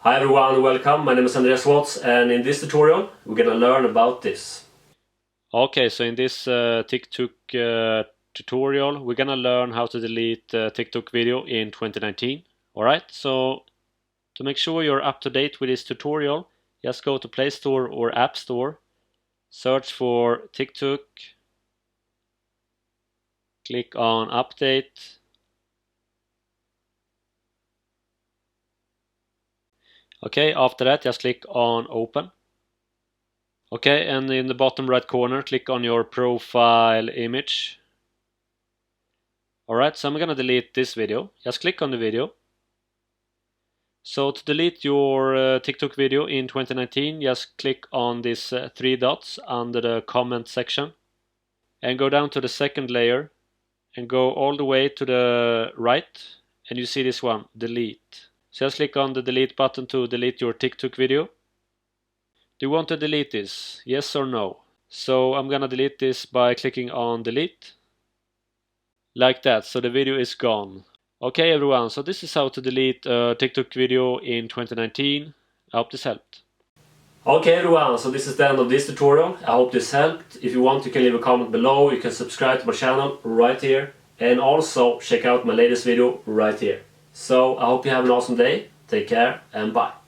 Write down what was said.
Hi everyone, welcome. My name is Andreas Waatz, and in this tutorial we're gonna learn about this. Okay, so in this TikTok tutorial we're gonna learn how to delete TikTok video in 2019. Alright, so to make sure you're up to date with this tutorial, just go to Play Store or App Store, search for TikTok, click on Update. Okay, after that just click on Open. Okay, and in the bottom right corner click on your profile image. Alright, so I'm gonna delete this video. Just click on the video. So to delete your TikTok video in 2019, just click on these three dots under the comment section and go down to the second layer and go all the way to the right, and you see this one, delete. So just click on the delete button to delete your TikTok video. Do you want to delete this? Yes or no? So I'm gonna delete this by clicking on delete. Like that, so the video is gone. Okay everyone, so this is how to delete a TikTok video in 2019. I hope this helped. Okay everyone, so this is the end of this tutorial. I hope this helped. If you want, you can leave a comment below. You can subscribe to my channel right here. And also check out my latest video right here. So I hope you have an awesome day. Take care and bye.